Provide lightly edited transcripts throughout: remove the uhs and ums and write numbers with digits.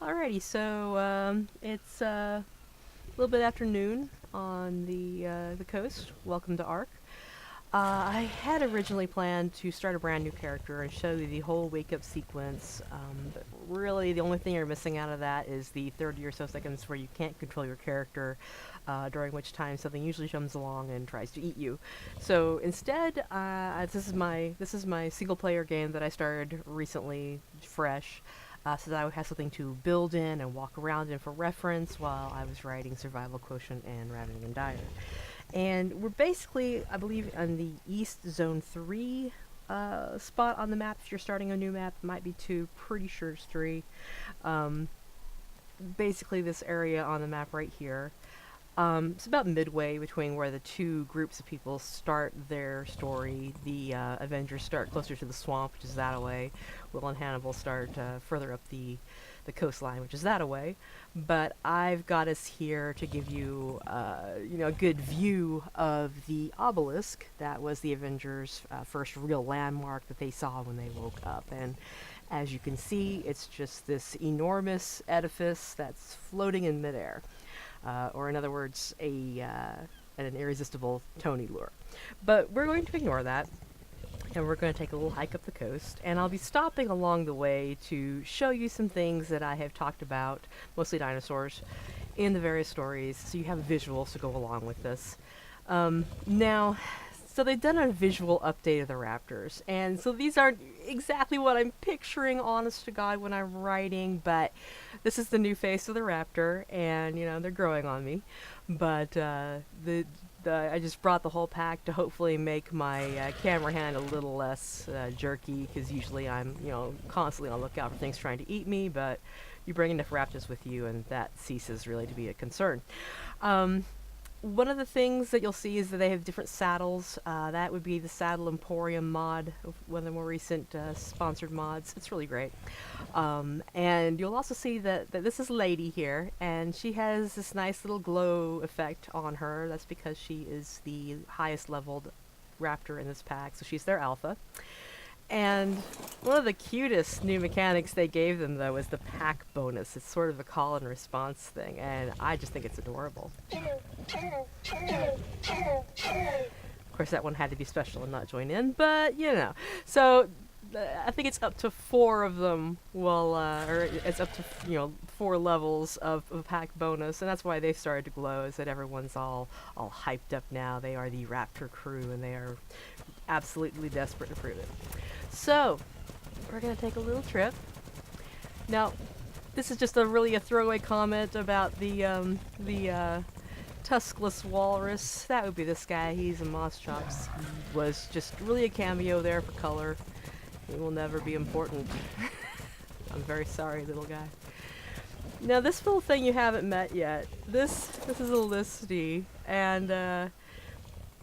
Alrighty, so it's a little bit after noon on the coast. Welcome to Ark. I had originally planned to start a brand new character and show you the whole wake up sequence, but really the only thing you're missing out of that is the 30 or so seconds where you can't control your character, during which time something usually comes along and tries to eat you. So instead, this is my single player game that I started recently, fresh. So that I would have something to build in and walk around in for reference while I was writing Survival Quotient and Ravening and Dire. And we're basically, I believe, on the East Zone 3 spot on the map. If you're starting a new map, it might be 2, pretty sure it's 3. Um, Basically, this area on the map right here. It's about midway between where the two groups of people start their story. The Avengers start closer to the swamp, which is that away. Will and Hannibal start further up the coastline, which is that away. But I've got us here to give you, a good view of the obelisk that was the Avengers' first real landmark that they saw when they woke up. And as you can see, it's just this enormous edifice that's floating in midair. Or in other words, an irresistible Tony lure. But we're going to ignore that, and we're going to take a little hike up the coast, and I'll be stopping along the way to show you some things that I have talked about, mostly dinosaurs, in the various stories, so you have visuals to go along with this. Now, so they've done a visual update of the raptors, and so these aren't exactly what I'm picturing, honest to God, when I'm writing, but this is the new face of the raptor, and, they're growing on me. But I just brought the whole pack to hopefully make my camera hand a little less jerky, because usually I'm, constantly on the lookout for things trying to eat me, but you bring enough raptors with you, and that ceases really to be a concern. One of the things that you'll see is that they have different saddles. That would be the Saddle Emporium mod, one of the more recent sponsored mods. It's really great. And you'll also see that this is Lady here, and she has this nice little glow effect on her. That's because she is the highest leveled raptor in this pack, so she's their alpha. And one of the cutest new mechanics they gave them, though, is the pack bonus. It's sort of a call and response thing, and I just think it's adorable. Of course, that one had to be special and not join in, but, So, I think it's up to 4 of them or it's up to, 4 levels of pack bonus, and that's why they started to glow, is that everyone's all hyped up now. They are the Raptor crew, and they are absolutely desperate to prove it. So, we're going to take a little trip. Now, this is just a throwaway comment about the tuskless walrus. That would be this guy. He's a Moss Chops. He was just really a cameo there for color. He will never be important. I'm very sorry, little guy. Now, this little thing you haven't met yet. This is a listy, and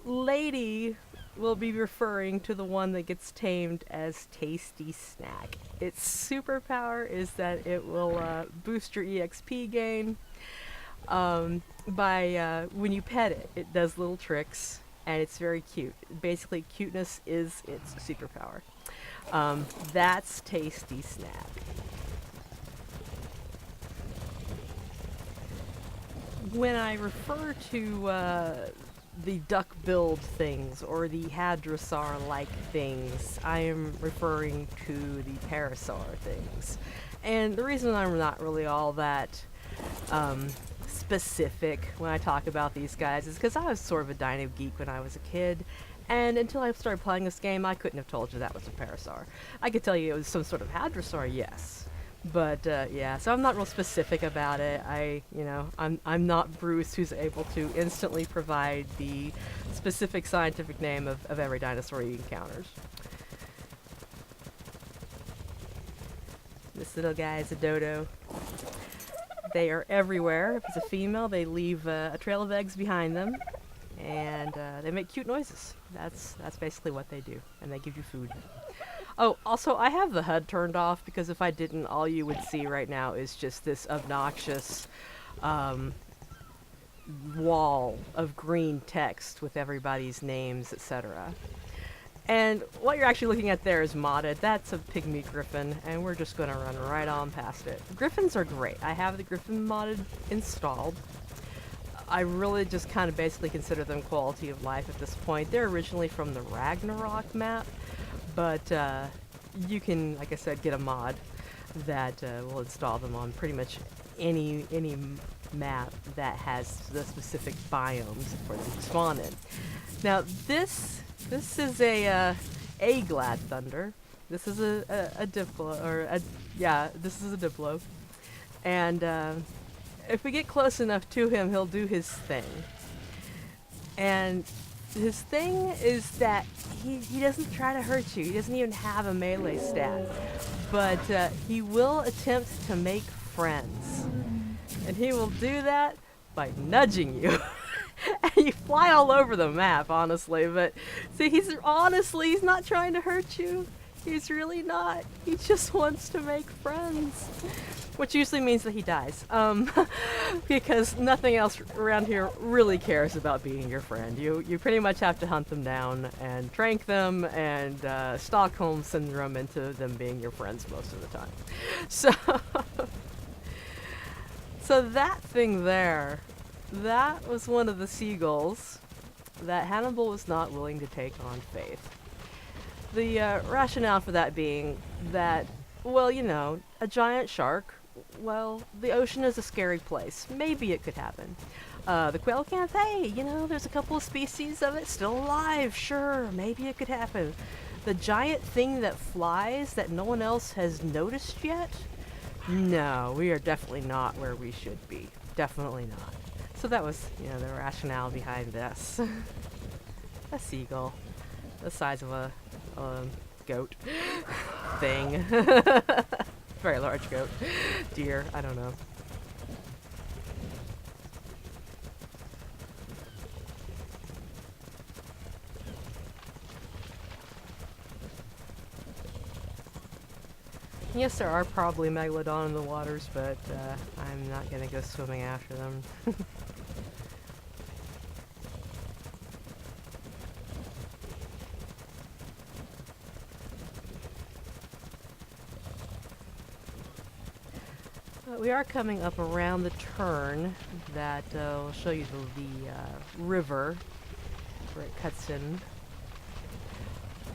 Lady will be referring to the one that gets tamed as Tasty Snack. Its superpower is that it will boost your EXP gain by when you pet it. It does little tricks, and it's very cute. Basically, cuteness is its superpower. That's Tasty Snack. When I refer to the duck-billed things, or the hadrosaur-like things, I am referring to the parasaur things. And the reason I'm not really all that specific when I talk about these guys is because I was sort of a dino geek when I was a kid, and until I started playing this game, I couldn't have told you that was a parasaur. I could tell you it was some sort of hadrosaur, yes. But yeah, so I'm not real specific about it. I'm not Bruce, who's able to instantly provide the specific scientific name of every dinosaur he encounters. This little guy is a dodo. They are everywhere. If it's a female, they leave a trail of eggs behind them, and they make cute noises. That's basically what they do, and they give you food. Oh, also, I have the HUD turned off because if I didn't, all you would see right now is just this obnoxious wall of green text with everybody's names, etc. And what you're actually looking at there is modded. That's a pygmy griffin, and we're just going to run right on past it. Griffins are great. I have the griffin modded installed. I really just kind of basically consider them quality of life at this point. They're originally from the Ragnarok map, but you can, like I said, get a mod that will install them on pretty much any map that has the specific biomes for them to spawn in. Now this is a Glad Thunder. This is a Diplo, or yeah, this is a Diplo, and if we get close enough to him, he'll do his thing. And his thing is that he doesn't try to hurt you. He doesn't even have a melee stat. But he will attempt to make friends. And he will do that by nudging you. And you fly all over the map, honestly. But see, he's not trying to hurt you. He's really not. He just wants to make friends. Which usually means that he dies. Because nothing else around here really cares about being your friend. You pretty much have to hunt them down and trank them and Stockholm Syndrome into them being your friends most of the time. So that thing there, that was one of the seagulls that Hannibal was not willing to take on faith. The rationale for that being that, well, you know, a giant shark, well, the ocean is a scary place. Maybe it could happen. The quail can't, hey, you know, there's a couple of species of it still alive. Sure, maybe it could happen. The giant thing that flies that no one else has noticed yet? No, we are definitely not where we should be. Definitely not. So that was, you know, the rationale behind this. A seagull. The size of a goat thing. Very large goat. Deer, I don't know. Yes, there are probably megalodon in the waters, but I'm not gonna go swimming after them. We are coming up around the turn that will show you the river where it cuts in.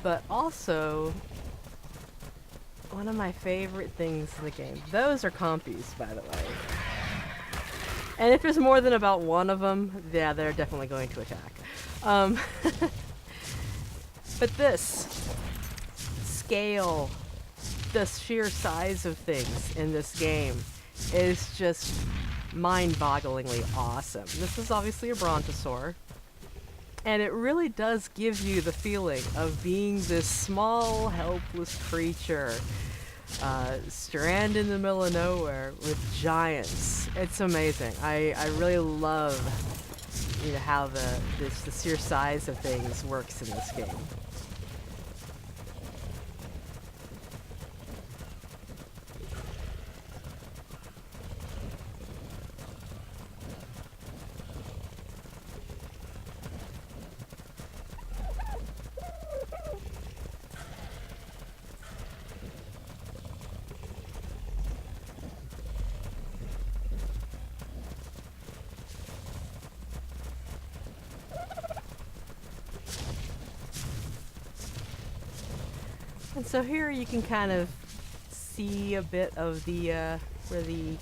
But also, one of my favorite things in the game. Those are compies, by the way. And if there's more than about one of them, yeah, they're definitely going to attack. But this scale, the sheer size of things in this game is just mind-bogglingly awesome. This is obviously a brontosaur, and it really does give you the feeling of being this small, helpless creature stranded in the middle of nowhere with giants. It's amazing. I really love, you know, how the sheer size of things works in this game. And so here you can kind of see a bit of the where the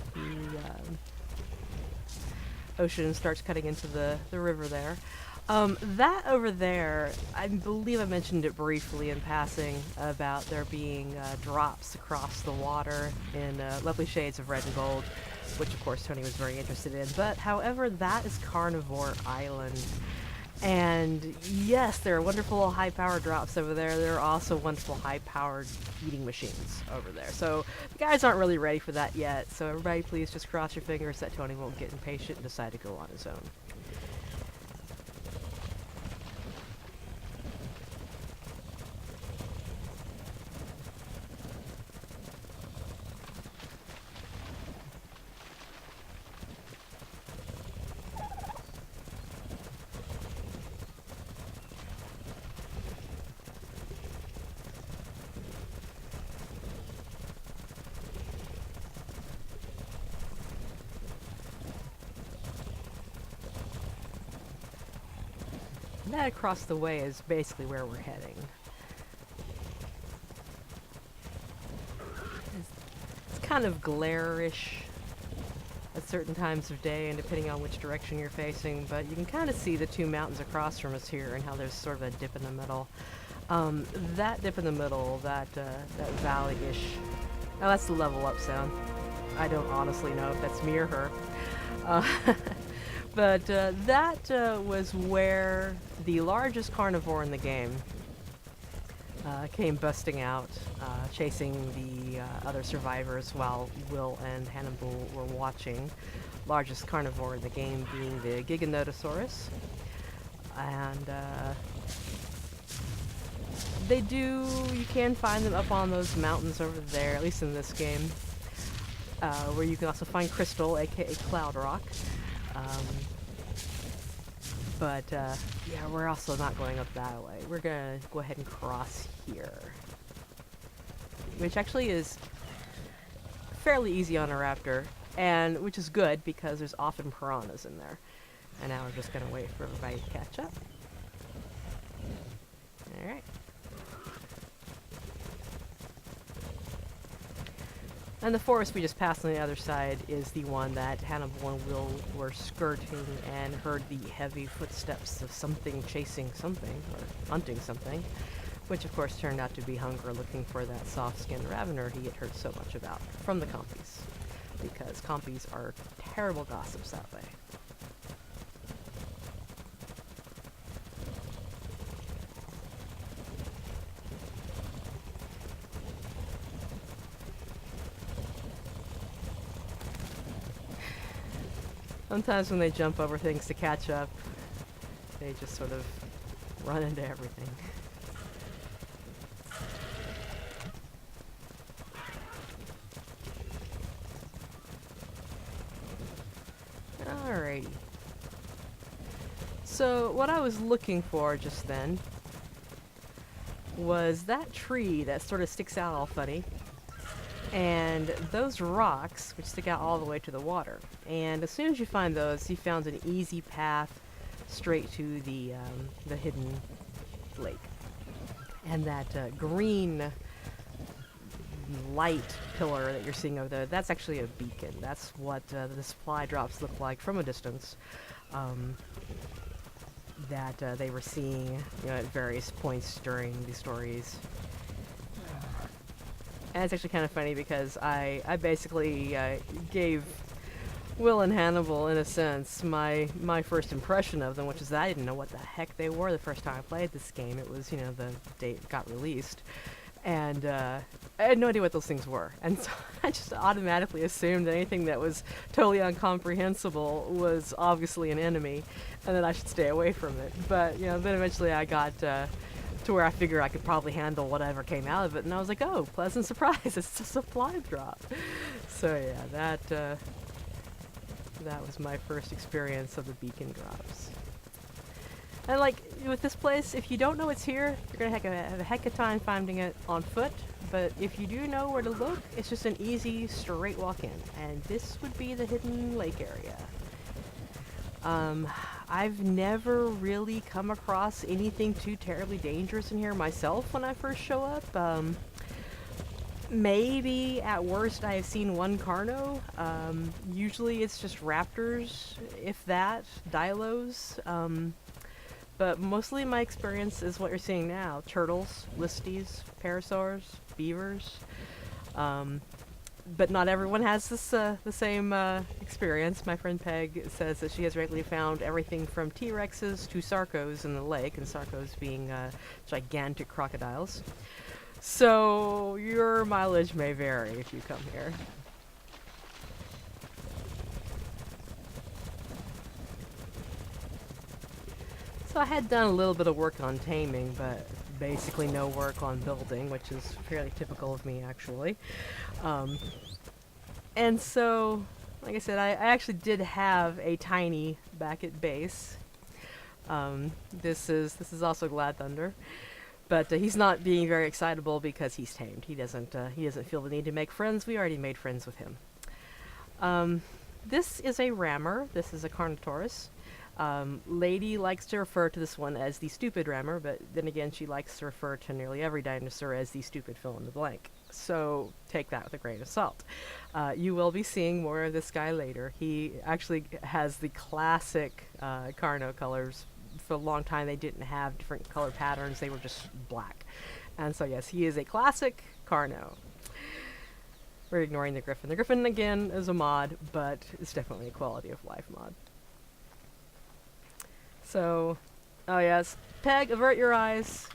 ocean starts cutting into the river there. That over there, I believe I mentioned it briefly in passing about there being drops across the water in lovely shades of red and gold, which of course Tony was very interested in. But however, that is Carnivore Island. And yes, there are wonderful high-powered drops over there. There are also wonderful high-powered eating machines over there. So the guys aren't really ready for that yet. So everybody please just cross your fingers that Tony won't get impatient and decide to go on his own. That across the way is basically where we're heading. It's kind of glare-ish at certain times of day and depending on which direction you're facing, but you can kind of see the two mountains across from us here and how there's sort of a dip in the middle. That dip in the middle, that valley-ish, oh, that's the level up sound. I don't honestly know if that's me or her. But that was where the largest carnivore in the game came busting out, chasing the other survivors while Will and Hannibal were watching. Largest carnivore in the game being the Giganotosaurus. And you can find them up on those mountains over there, at least in this game, where you can also find crystal, aka cloud rock. But yeah, we're also not going up that way. We're gonna go ahead and cross here, which actually is fairly easy on a raptor, and which is good because there's often piranhas in there. And now we're just gonna wait for everybody to catch up. Alright. And the forest we just passed on the other side is the one that Hannibal and Will were skirting and heard the heavy footsteps of something chasing something, or hunting something, which of course turned out to be Hunger looking for that soft-skinned ravener he had heard so much about from the compies, because compies are terrible gossips that way. Sometimes when they jump over things to catch up, they just sort of run into everything. Alrighty. So what I was looking for just then was that tree that sort of sticks out all funny, and those rocks which stick out all the way to the water. And as soon as you find those, you found an easy path straight to the hidden lake. And that green light pillar that you're seeing over there, that's actually a beacon. That's what the supply drops look like from a distance. That they were seeing, at various points during the stories. And it's actually kind of funny because I basically gave Will and Hannibal, in a sense, my first impression of them, which is that I didn't know what the heck they were the first time I played this game. It was, the date it got released. And I had no idea what those things were. And so I just automatically assumed that anything that was totally incomprehensible was obviously an enemy, and that I should stay away from it. But, then eventually I got to where I figured I could probably handle whatever came out of it, and I was like, oh, pleasant surprise, it's a supply drop. So yeah, that was my first experience of the beacon drops. And like, with this place, if you don't know it's here, you're gonna have a heck of a time finding it on foot, but if you do know where to look, it's just an easy, straight walk in, and this would be the hidden lake area. I've never really come across anything too terribly dangerous in here myself when I first show up. Maybe at worst I have seen one carno. Usually it's just raptors, if that, dilos. But mostly my experience is what you're seeing now. Turtles, listies, parasaurs, beavers. But not everyone has this the same experience. My friend Peg says that she has regularly found everything from T-Rexes to Sarcos in the lake, and Sarcos being gigantic crocodiles. So your mileage may vary if you come here. So I had done a little bit of work on taming, but basically no work on building, which is fairly typical of me, actually. And so, like I said, I actually did have a tiny back at base. This is also Glad Thunder, but he's not being very excitable because he's tamed. He doesn't feel the need to make friends. We already made friends with him. This is a rammer. This is a Carnotaurus. Lady likes to refer to this one as the stupid rammer, but then again, she likes to refer to nearly every dinosaur as the stupid fill in the blank. So take that with a grain of salt. You will be seeing more of this guy later. He actually has the classic Carno colors. For a long time, they didn't have different color patterns, they were just black. And so, yes, he is a classic Carno. We're ignoring the Griffin. The Griffin, again, is a mod, but it's definitely a quality of life mod. So, oh yes, Peg, avert your eyes.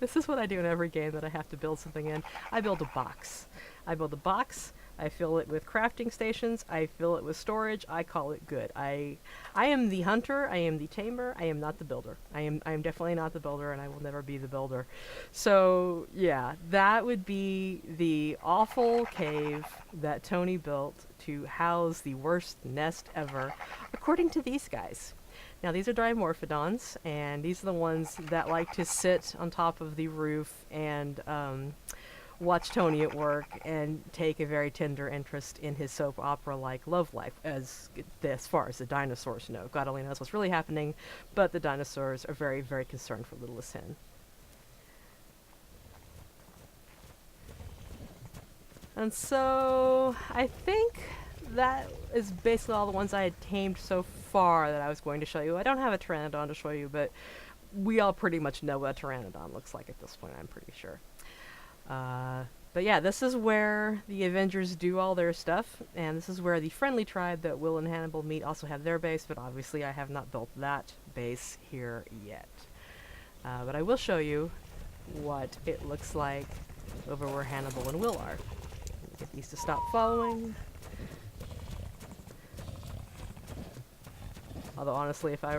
This is what I do in every game that I have to build something in. I build a box. I build a box, I fill it with crafting stations, I fill it with storage, I call it good. I am the hunter, I am the tamer, I am not the builder. I am definitely not the builder, and I will never be the builder. So, yeah, that would be the awful cave that Tony built to house the worst nest ever, according to these guys. Now, these are Dimorphodons, and these are the ones that like to sit on top of the roof and watch Tony at work and take a very tender interest in his soap opera-like love life, as far as the dinosaurs know. God only knows what's really happening, but the dinosaurs are very, very concerned for littlest Hen. And so, I think that is basically all the ones I had tamed so far that I was going to show you. I don't have a Pteranodon to show you, but we all pretty much know what a Pteranodon looks like at this point, I'm pretty sure. But yeah, this is where the Avengers do all their stuff, and this is where the friendly tribe that Will and Hannibal meet also have their base, but obviously I have not built that base here yet. But I will show you what it looks like over where Hannibal and Will are. Get these to stop following. Although honestly, if I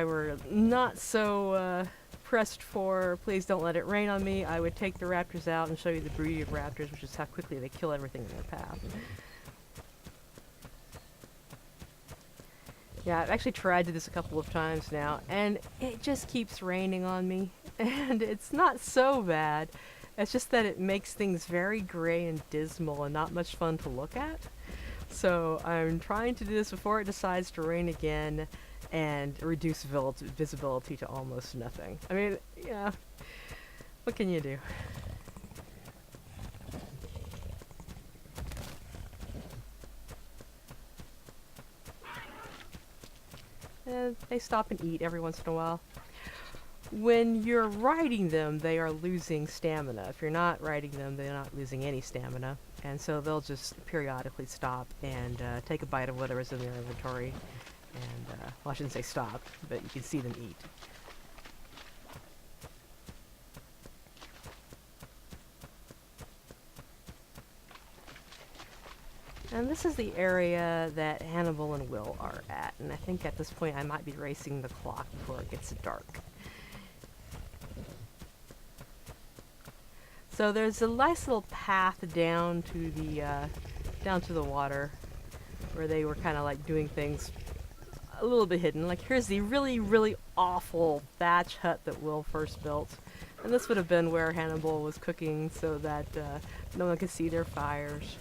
were not so pressed for please don't let it rain on me, I would take the raptors out and show you the breeding of raptors, which is how quickly they kill everything in their path. Yeah, I've actually tried to do this a couple of times now, and it just keeps raining on me. And it's not so bad. It's just that it makes things very gray and dismal and not much fun to look at. So I'm trying to do this before it decides to rain again and reduce visibility to almost nothing. I mean, yeah, what can you do? And they stop and eat every once in a while. When you're riding them, they are losing stamina. If you're not riding them, they're not losing any stamina. And so they'll just periodically stop and take a bite of whatever's in their inventory. And, well, I shouldn't say stop, but you can see them eat. And this is the area that Hannibal and Will are at. And I think at this point I might be racing the clock before it gets dark. So there's a nice little path down to the water, where they were kind of like doing things a little bit hidden. Like here's the really, really awful thatch hut that Will first built, and this would have been where Hannibal was cooking so that no one could see their fires.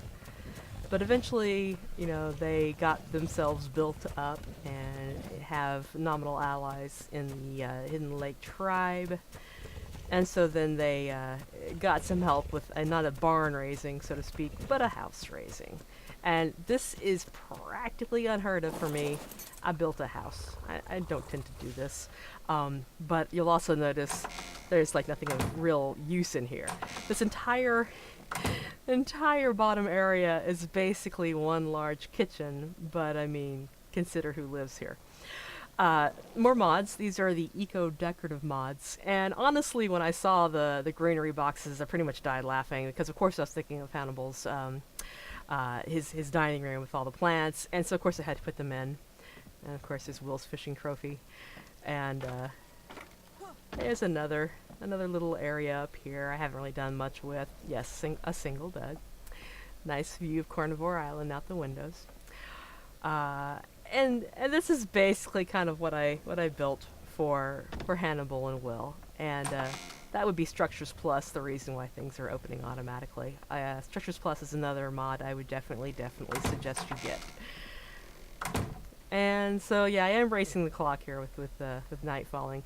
But eventually, you know, they got themselves built up and have nominal allies in the Hidden Lake tribe. And so then they got some help with not a barn raising, so to speak, but a house raising. And this is practically unheard of for me. I built a house. I don't tend to do this. But you'll also notice there's like nothing of real use in here. This entire bottom area is basically one large kitchen, but I mean, consider who lives here. More mods. These are the eco-decorative mods. And honestly, when I saw the greenery boxes, I pretty much died laughing, because of course I was thinking of Hannibal's, his dining room with all the plants, and so of course I had to put them in. And of course there's Will's fishing trophy. And there's another little area up here I haven't really done much with. Yes, a single bed. Nice view of Carnivore Island out the windows. And this is basically kind of what I built for Hannibal and Will, and that would be Structures Plus, the reason why things are opening automatically. Structures Plus is another mod I would definitely suggest you get. And so yeah, I am racing the clock here with night falling.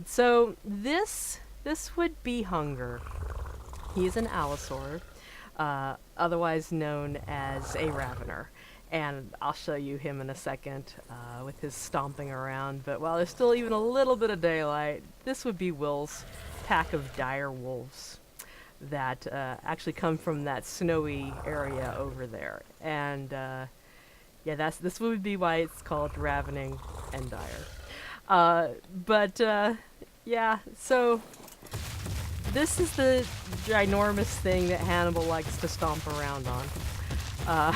So this would be Hunger. He's an allosaur, otherwise known as a ravener. And I'll show you him in a second with his stomping around. But while there's still even a little bit of daylight, this would be Will's pack of dire wolves that actually come from that snowy area over there. And yeah, this would be why it's called Ravening and Dire. But yeah, so this is the ginormous thing that Hannibal likes to stomp around on. Uh,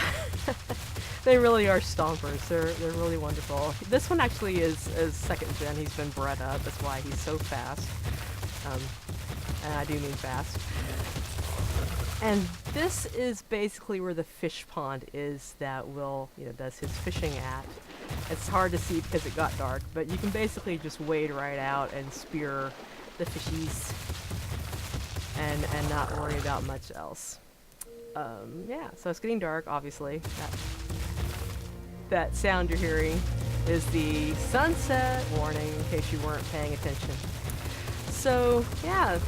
they really are stompers. They're really wonderful. This one actually is second gen. He's been bred up. That's why he's so fast. And I do mean fast. And this is basically where the fish pond is that Will, does his fishing at. It's hard to see because it got dark, but you can basically just wade right out and spear the fishies and not worry about much else. Yeah, so it's getting dark, obviously. That sound you're hearing is the sunset warning in case you weren't paying attention. So, yeah,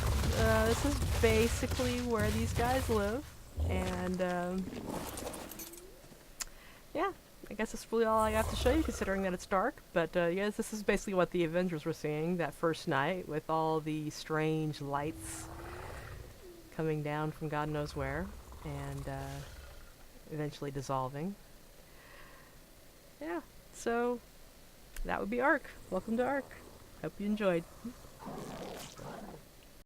this is basically where these guys live, and yeah, I guess that's really all I have to show you considering that it's dark, but yes, this is basically what the Avengers were seeing that first night with all the strange lights coming down from God knows where, and eventually dissolving. Yeah, so that would be Ark. Welcome to Ark. Hope you enjoyed.